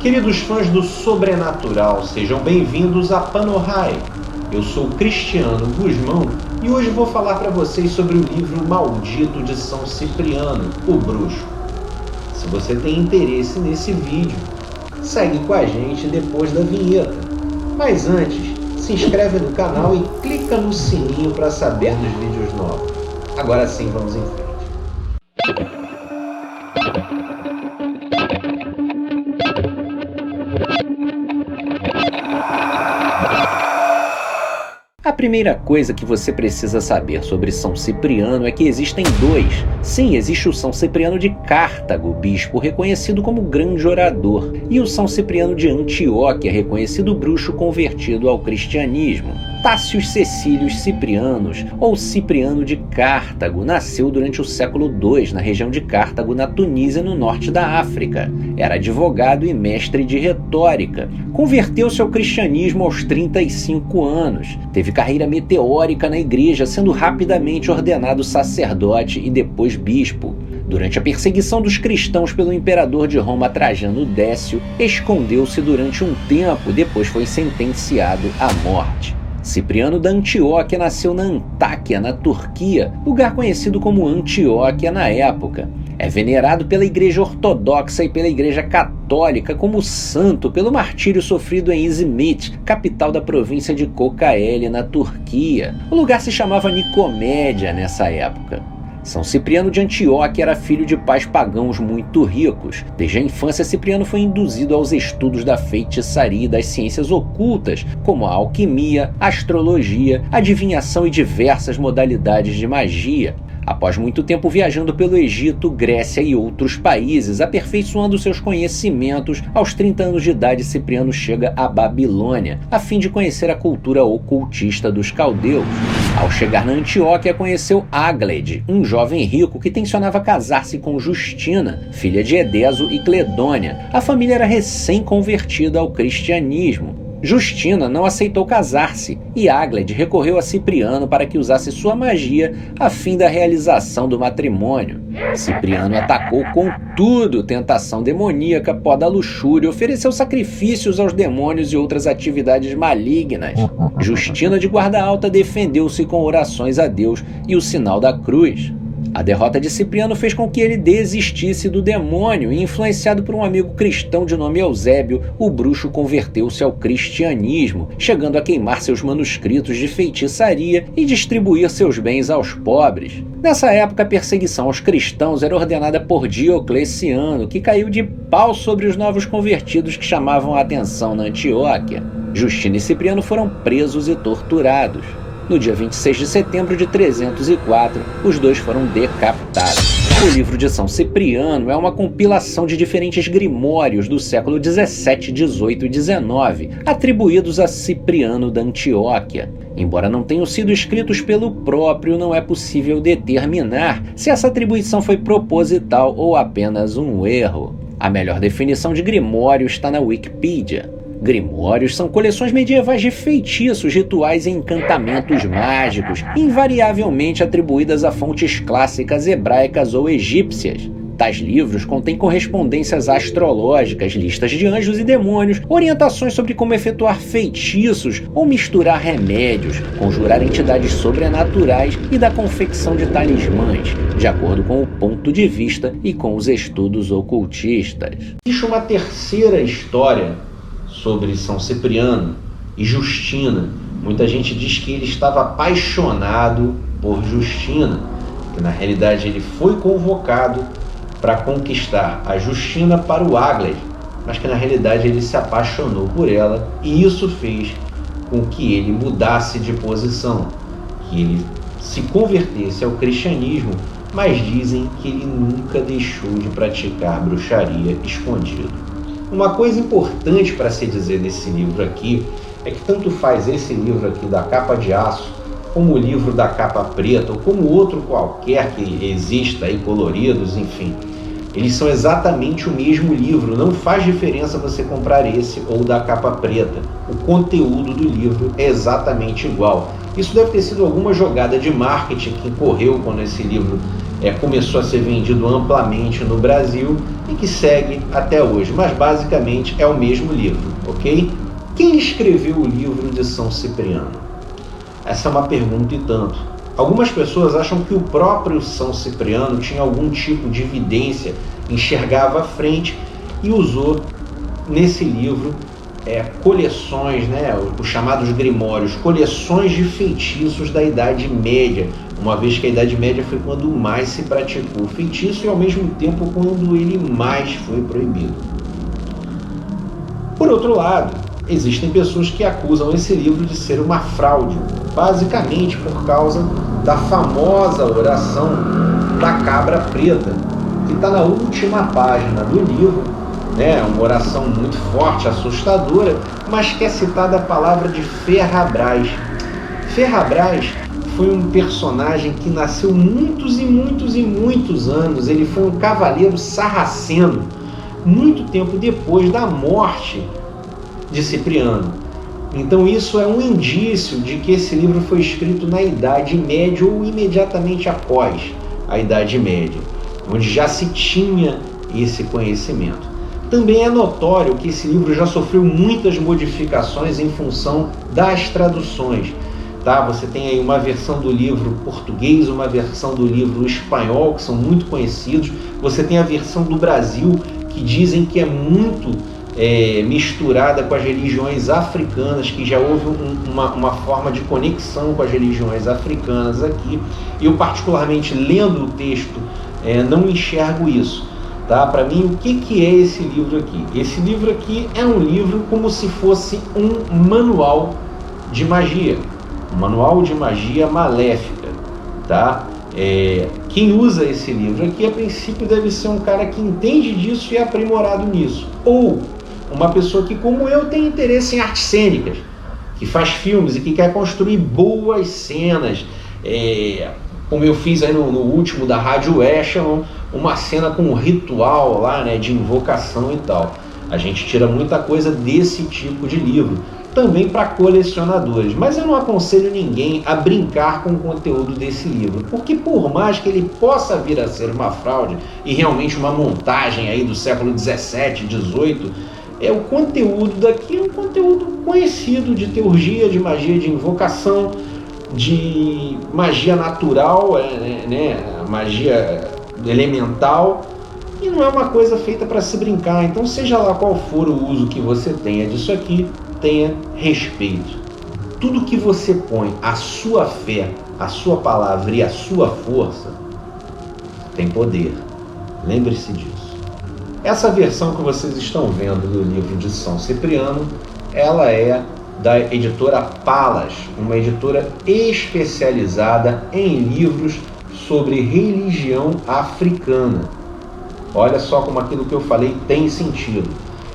Queridos fãs do sobrenatural, sejam bem-vindos a Panorrai. Eu sou Cristiano Guzmão e hoje vou falar para vocês sobre o livro maldito de São Cipriano, o Bruxo. Se você tem interesse nesse vídeo, segue com a gente depois da vinheta. Mas antes, se inscreve no canal e clica no sininho para saber dos vídeos novos. Agora sim, vamos em frente. A primeira coisa que você precisa saber sobre São Cipriano é que existem dois. Sim, existe o São Cipriano de Cartago, bispo reconhecido como grande orador, e o São Cipriano de Antioquia, reconhecido bruxo convertido ao cristianismo. Tácius Cecílius Ciprianos, ou Cipriano de Cartago, nasceu durante o século II na região de Cartago, na Tunísia, no norte da África. Era advogado e mestre de retórica. Converteu-se ao cristianismo aos 35 anos. Teve carreira meteórica na igreja, sendo rapidamente ordenado sacerdote e depois bispo. Durante a perseguição dos cristãos pelo imperador de Roma Trajano Décio, escondeu-se durante um tempo, depois foi sentenciado à morte. Cipriano da Antioquia nasceu na Antáquia, na Turquia, lugar conhecido como Antioquia na época. É venerado pela Igreja Ortodoxa e pela Igreja Católica como santo pelo martírio sofrido em Izmit, capital da província de Kocaeli, na Turquia. O lugar se chamava Nicomédia nessa época. São Cipriano de Antioquia era filho de pais pagãos muito ricos. Desde a infância, Cipriano foi induzido aos estudos da feitiçaria e das ciências ocultas, como a alquimia, astrologia, adivinhação e diversas modalidades de magia. Após muito tempo viajando pelo Egito, Grécia e outros países, aperfeiçoando seus conhecimentos, aos 30 anos de idade Cipriano chega à Babilônia, a fim de conhecer a cultura ocultista dos caldeus. Ao chegar na Antioquia, conheceu Áglede, um jovem rico que tencionava casar-se com Justina, filha de Edeso e Cledônia. A família era recém-convertida ao cristianismo. Justina não aceitou casar-se e Áglede recorreu a Cipriano para que usasse sua magia a fim da realização do matrimônio. Cipriano atacou com tudo tentação demoníaca, pó da luxúria, ofereceu sacrifícios aos demônios e outras atividades malignas. Justina de guarda alta defendeu-se com orações a Deus e o sinal da cruz. A derrota de Cipriano fez com que ele desistisse do demônio e, influenciado por um amigo cristão de nome Eusébio, o bruxo converteu-se ao cristianismo, chegando a queimar seus manuscritos de feitiçaria e distribuir seus bens aos pobres. Nessa época, a perseguição aos cristãos era ordenada por Diocleciano, que caiu de pau sobre os novos convertidos que chamavam a atenção na Antioquia. Justina e Cipriano foram presos e torturados. No dia 26 de setembro de 304, os dois foram decapitados. O livro de São Cipriano é uma compilação de diferentes grimórios do século 17, 18 e 19, atribuídos a Cipriano da Antioquia. Embora não tenham sido escritos pelo próprio, não é possível determinar se essa atribuição foi proposital ou apenas um erro. A melhor definição de grimório está na Wikipedia. Grimórios são coleções medievais de feitiços, rituais e encantamentos mágicos, invariavelmente atribuídas a fontes clássicas hebraicas ou egípcias. Tais livros contêm correspondências astrológicas, listas de anjos e demônios, orientações sobre como efetuar feitiços ou misturar remédios, conjurar entidades sobrenaturais e da confecção de talismãs, de acordo com o ponto de vista e com os estudos ocultistas. Existe uma terceira história sobre São Cipriano e Justina. Muita gente diz que ele estava apaixonado por Justina, que na realidade ele foi convocado para conquistar a Justina para o Áglede, mas que na realidade ele se apaixonou por ela e isso fez com que ele mudasse de posição, que ele se convertesse ao cristianismo, mas dizem que ele nunca deixou de praticar bruxaria escondido. Uma coisa importante para se dizer desse livro aqui é que tanto faz esse livro aqui da capa de aço, como o livro da capa preta, ou como outro qualquer que exista aí, coloridos, enfim. Eles são exatamente o mesmo livro, não faz diferença você comprar esse ou da capa preta. O conteúdo do livro é exatamente igual. Isso deve ter sido alguma jogada de marketing que ocorreu quando esse livro começou a ser vendido amplamente no Brasil e que segue até hoje, mas basicamente é o mesmo livro, ok? Quem escreveu o livro de São Cipriano? Essa é uma pergunta e tanto. Algumas pessoas acham que o próprio São Cipriano tinha algum tipo de evidência, enxergava à frente e usou nesse livro coleções, os chamados grimórios, coleções de feitiços da Idade Média, uma vez que a Idade Média foi quando mais se praticou o feitiço e ao mesmo tempo quando ele mais foi proibido. Por outro lado, existem pessoas que acusam esse livro de ser uma fraude, basicamente por causa da famosa oração da cabra preta, que está na última página do livro, uma oração muito forte, assustadora, mas que é citada a palavra de Ferrabras. Ferrabras foi um personagem que nasceu muitos e muitos e muitos anos. Ele foi um cavaleiro sarraceno, muito tempo depois da morte de Cipriano. Então isso é um indício de que esse livro foi escrito na Idade Média ou imediatamente após a Idade Média, onde já se tinha esse conhecimento. Também é notório que esse livro já sofreu muitas modificações em função das traduções. Você tem aí uma versão do livro português, uma versão do livro espanhol, que são muito conhecidos. Você tem a versão do Brasil, que dizem que é muito misturada com as religiões africanas, que já houve uma forma de conexão com as religiões africanas aqui. Eu, particularmente, lendo o texto, não enxergo isso. Para mim, o que é esse livro aqui? Esse livro aqui é um livro como se fosse um manual de magia. Um manual de magia maléfica. Quem usa esse livro aqui, a princípio, deve ser um cara que entende disso e é aprimorado nisso. Ou uma pessoa que, como eu, tem interesse em artes cênicas, que faz filmes e que quer construir boas cenas. Como eu fiz aí no último da Rádio Echelon, uma cena com um ritual lá, de invocação e tal. A gente tira muita coisa desse tipo de livro, também para colecionadores. Mas eu não aconselho ninguém a brincar com o conteúdo desse livro, porque por mais que ele possa vir a ser uma fraude e realmente uma montagem aí do século 17, 18, o conteúdo daqui é um conteúdo conhecido de teurgia, de magia de invocação, de magia natural, magia elemental, e não é uma coisa feita para se brincar. Então, seja lá qual for o uso que você tenha disso aqui, tenha respeito. Tudo que você põe a sua fé, a sua palavra e a sua força tem poder. Lembre-se disso. Essa versão que vocês estão vendo do livro de São Cipriano, ela é da editora Palas, uma editora especializada em livros sobre religião africana. Olha só como aquilo que eu falei tem sentido.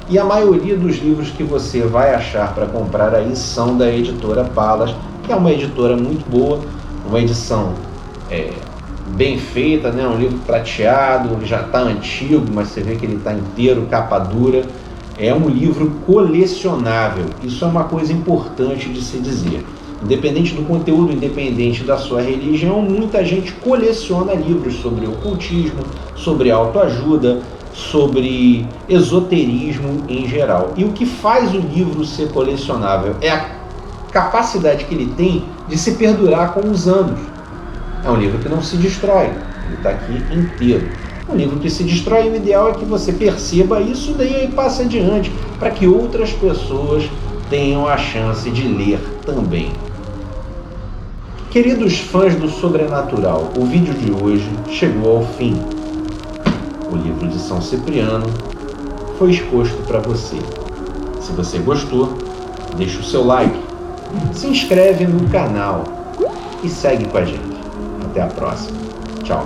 E a maioria dos livros que você vai achar para comprar aí são da editora Palas, que é uma editora muito boa, uma edição bem feita, um livro prateado, já está antigo, mas você vê que ele está inteiro, capa dura. É um livro colecionável. Isso é uma coisa importante de se dizer. Independente do conteúdo, independente da sua religião, muita gente coleciona livros sobre ocultismo, sobre autoajuda, sobre esoterismo em geral. E o que faz o livro ser colecionável é a capacidade que ele tem de se perdurar com os anos. É um livro que não se destrói, ele está aqui inteiro. Um livro que se destrói, o ideal é que você perceba isso daí aí passe adiante, para que outras pessoas tenham a chance de ler também. Queridos fãs do sobrenatural, o vídeo de hoje chegou ao fim. O livro de São Cipriano foi exposto para você. Se você gostou, deixa o seu like, se inscreve no canal e segue com a gente. Até a próxima. Tchau.